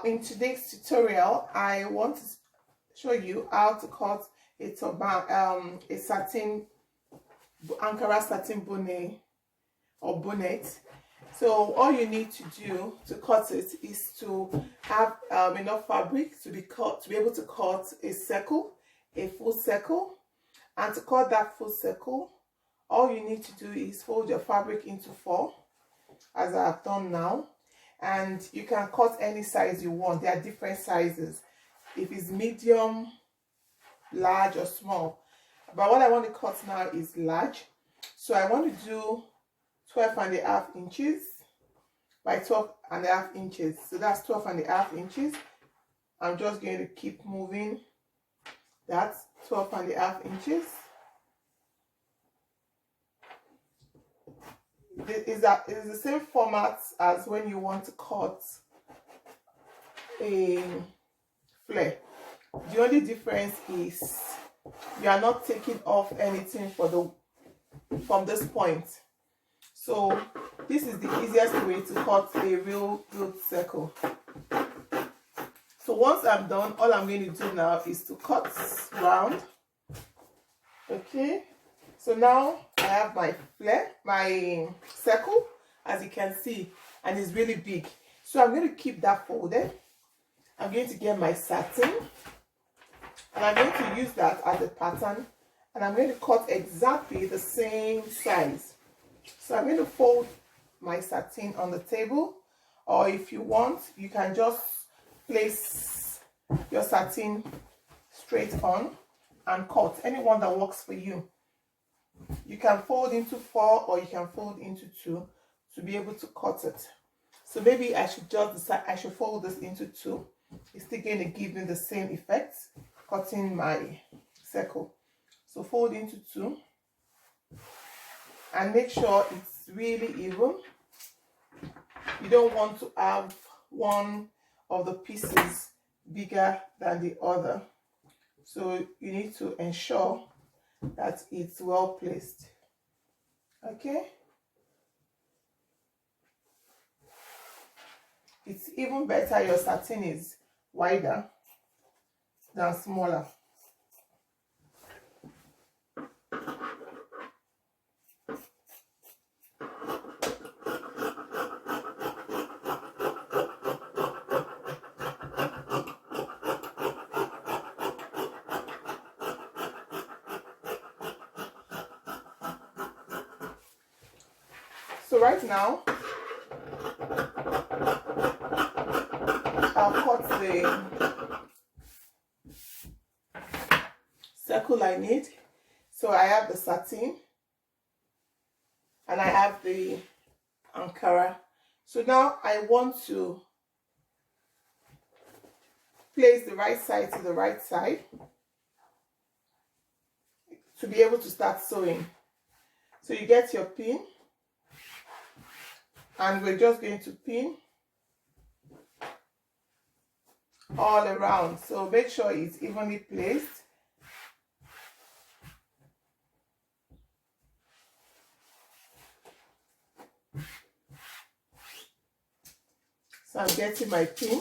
In today's tutorial, I want to show you how to cut a turban, a satin, Ankara satin bonnet or bonnet. So all you need to do to cut it is to have enough fabric to be able to cut a circle, a full circle. And to cut that full circle, all you need to do is fold your fabric into 4, as I have done now. And you can cut any size you want. There are different sizes, if it's medium, large, or small. But what I want to cut now is large. So I want to do 12.5 inches by 12.5 inches. So that's 12.5 inches. I'm just going to keep moving. That's 12.5 inches. It is the same format as when you want to cut a flare. The only difference is you are not taking off anything from this point. So this is the easiest way to cut a real good circle. So once I'm done, all I'm going to do now is to cut round. Okay, so now I have my flare, my circle, as you can see, and it's really big. So I'm going to keep that folded. I'm going to get my satin, and I'm going to use that as a pattern, and I'm going to cut exactly the same size. So I'm going to fold my satin on the table, or if you want, you can just place your satin straight on and cut, any one that works for you. You can fold into 4 or you can fold into 2 to be able to cut it. So maybe I should just decide I should fold this into 2. It's still going to give me the same effect, cutting my circle. So fold into 2 and make sure it's really even. You don't want to have one of the pieces bigger than the other. So you need to ensure that it's well placed. Okay, it's even better your satin is wider than smaller. So right now, I'll cut the circle I need. So I have the satin and I have the Ankara. So now I want to place the right side to the right side to be able to start sewing. So you get your pin, and we're just going to pin all around. So make sure it's evenly placed. So I'm getting my pin,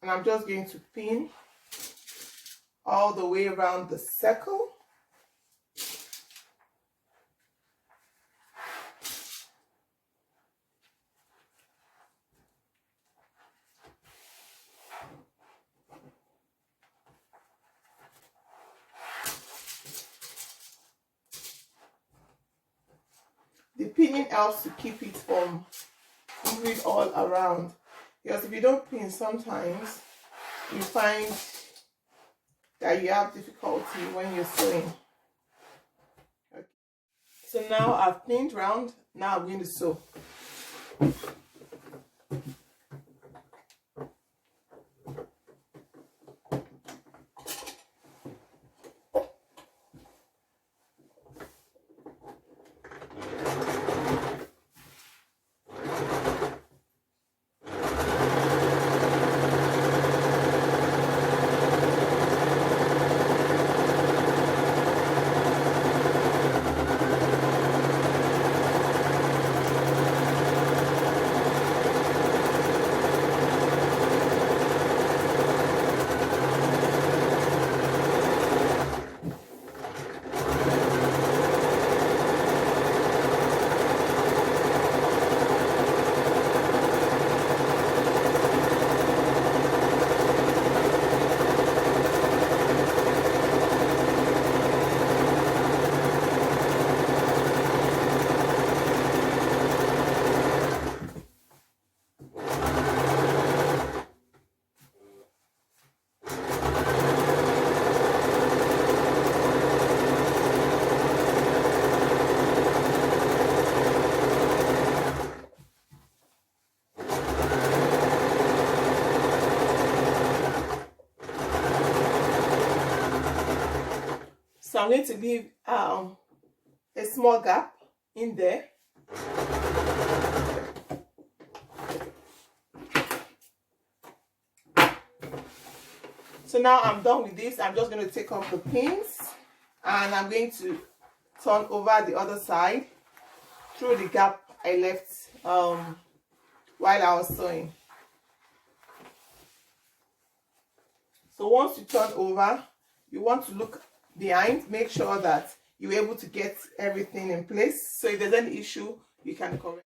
and I'm just going to pin all the way around the circle. The pinning helps to keep it from moving all around, because if you don't pin, sometimes you find that you have difficulty when you're sewing. Okay. So now I've pinned round, now I'm going to sew. So I'm going to leave a small gap in there. So now I'm done with this. I'm just going to take off the pins and I'm going to turn over the other side through the gap I left while I was sewing. So once you turn over, you want to look behind, make sure that you're able to get everything in place. So if there's any issue, you can correct.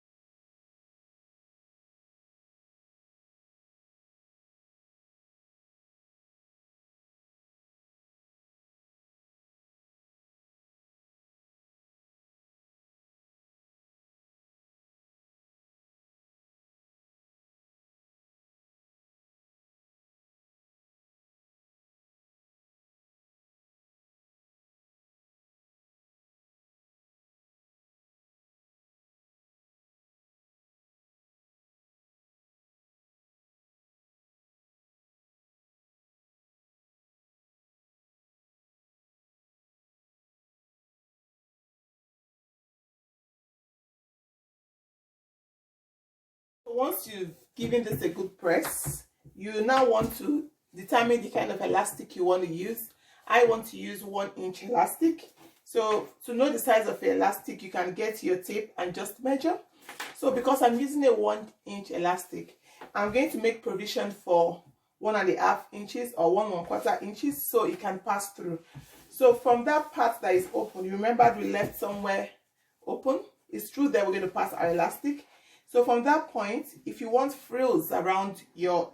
Once you've given this a good press, you now want to determine the kind of elastic you want to use. I want to use 1 inch elastic. So to know the size of the elastic, you can get your tape and just measure. So because I'm using a 1 inch elastic, I'm going to make provision for 1.5 inches or 1.25 inches so it can pass through. So from that part that is open, you remember we left somewhere open. It's true that we're going to pass our elastic. So from that point, if you want frills around your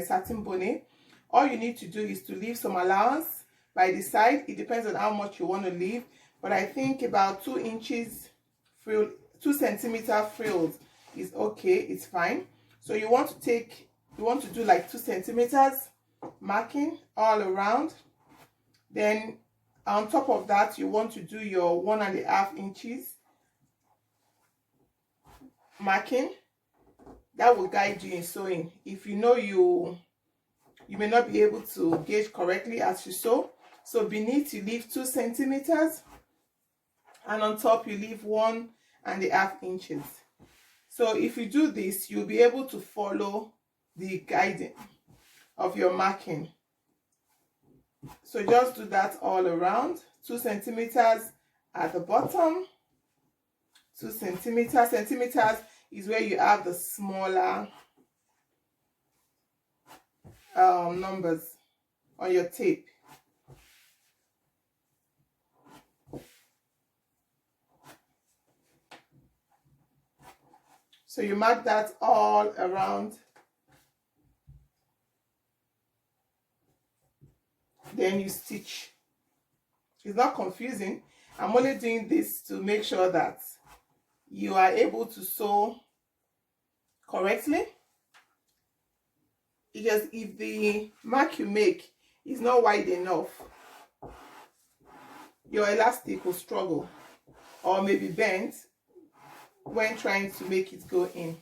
satin bonnet, all you need to do is to leave some allowance by the side. It depends on how much you want to leave, but I think about 2 inches frill, 2 centimeter frills is okay. It's fine. So you want to do like 2 centimeters marking all around. Then on top of that, you want to do your 1.5 inches marking. That will guide you in sewing. If you know you may not be able to gauge correctly as you sew, so beneath you leave 2 centimeters and on top you leave 1.5 inches. So if you do this, you'll be able to follow the guiding of your marking. So just do that all around. 2 centimeters at the bottom, 2 centimeters. Centimeters is where you have the smaller numbers on your tape. So you mark that all around. Then you stitch. It's not confusing. I'm only doing this to make sure that you are able to sew correctly. Because if the mark you make is not wide enough, your elastic will struggle or maybe bend when trying to make it go in.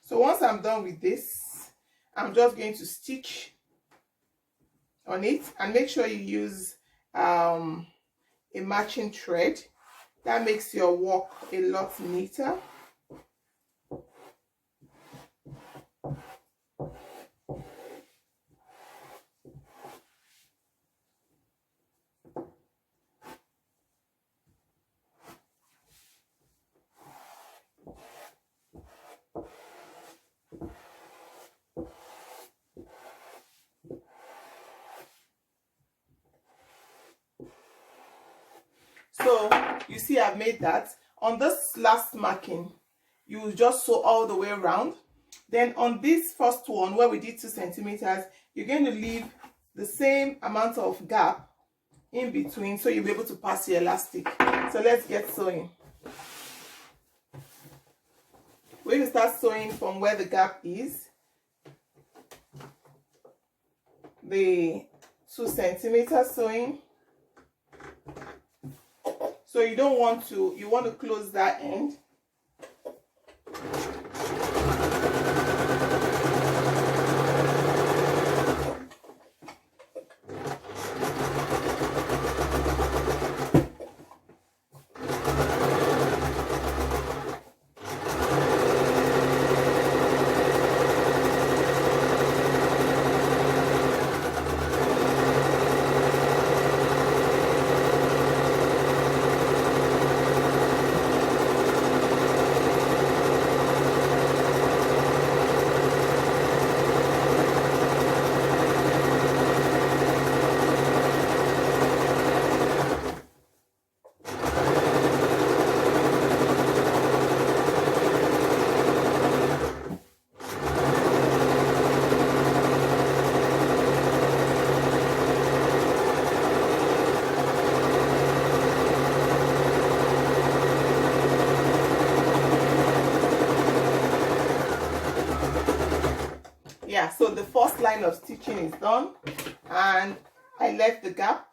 So once I'm done with this, I'm just going to stitch on it and make sure you use a matching thread. That makes your work a lot neater. So you see I've made that. On this last marking, you will just sew all the way around. Then on this first one where we did 2 centimeters, you're going to leave the same amount of gap in between so you'll be able to pass your elastic. So let's get sewing. We're going to start sewing from where the gap is, the 2 centimeter sewing. So you don't want to, you want to close that end. so the first line of stitching is done, and I left the gap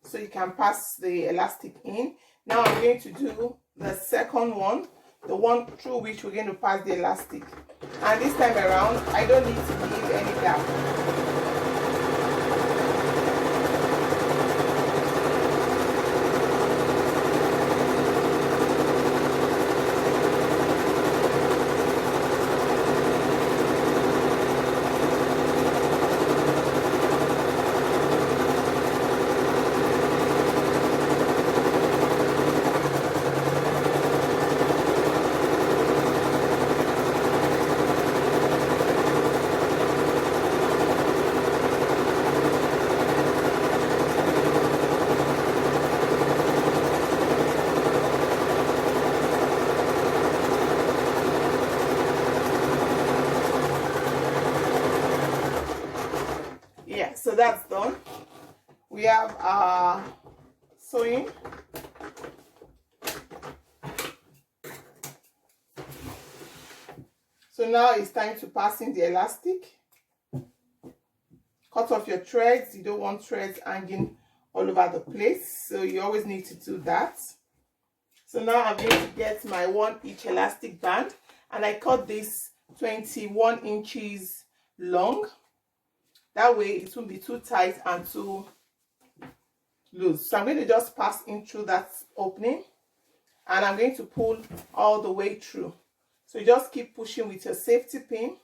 so you can pass the elastic in. Now I'm going to do the second one, the one through which we're going to pass the elastic, and this time around I don't need to leave any gap. Yeah, so that's done. We have our sewing. So now it's time to pass in the elastic. Cut off your threads. You don't want threads hanging all over the place, so you always need to do that. So now I'm going to get my 1 inch elastic band, and I cut this 21 inches long. That way it won't be too tight and too loose. So I'm going to just pass in through that opening, and I'm going to pull all the way through. So you just keep pushing with your safety pin.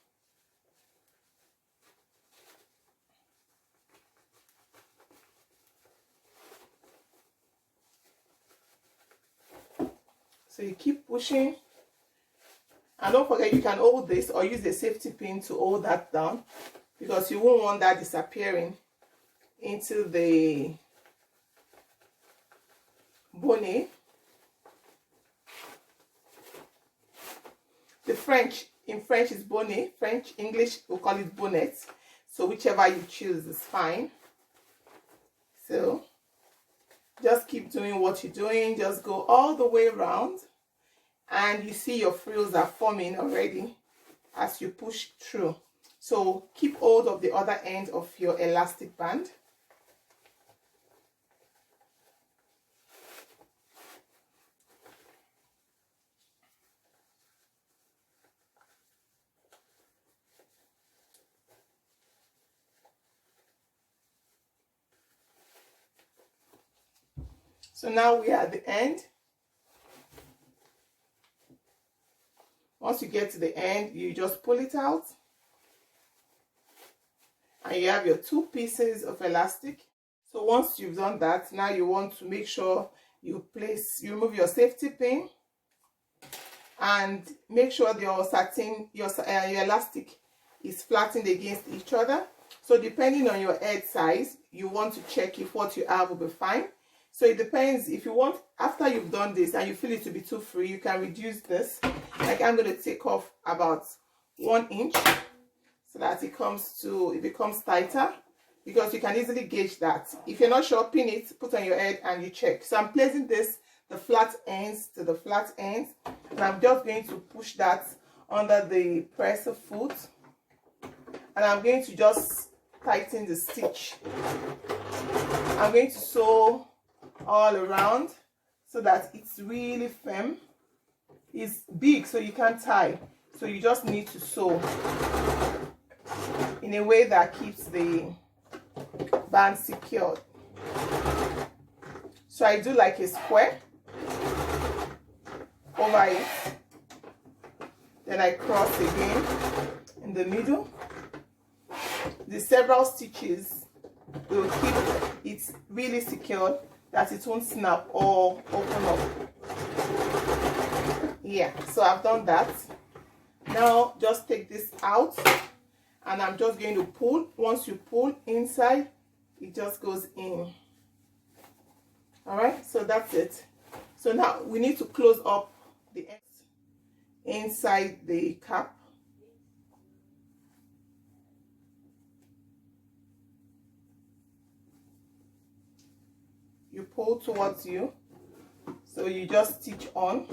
So you keep pushing, and don't forget you can hold this or use the safety pin to hold that down, because you won't want that disappearing into the bonnet. The French, in French is bonnet, French, English we'll call it bonnet, so whichever you choose is fine. So just keep doing what you're doing, just go all the way around, and you see your frills are forming already as you push through. So keep hold of the other end of your elastic band. So now we are at the end. Once you get to the end, you just pull it out, and you have your 2 pieces of elastic. So once you've done that, now you want to make sure you remove your safety pin, and make sure your satin, your elastic is flattened against each other. So depending on your head size, you want to check if what you have will be fine. So it depends. If you want, after you've done this and you feel it to be too free, you can reduce this. Like I'm going to take off about 1 inch so that it becomes tighter, because you can easily gauge that. If you're not sure, pin it, put on your head, and you check. So I'm placing the flat ends to the flat ends, and I'm just going to push that under the presser foot, and I'm going to just tighten the stitch. I'm going to sew all around so that it's really firm. It's big, so you can't tie, so you just need to sew in a way that keeps the band secured. So I do like a square over it, then I cross again in the middle. The several stitches will keep it really secured, that it won't snap or open up. Yeah, so I've done that. Now just take this out, and I'm just going to pull. Once you pull inside, it just goes in. All right, so that's it. So now we need to close up the ends inside the cap. You pull towards you, so you just stitch on.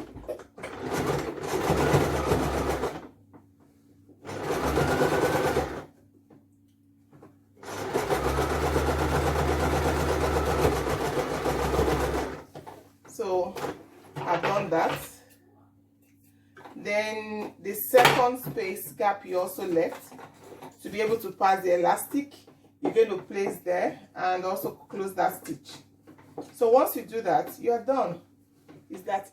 So I've done that. Then the second space gap you also left to be able to pass the elastic, you're going to place there and also close that stitch. So once you do that, you are done. Is that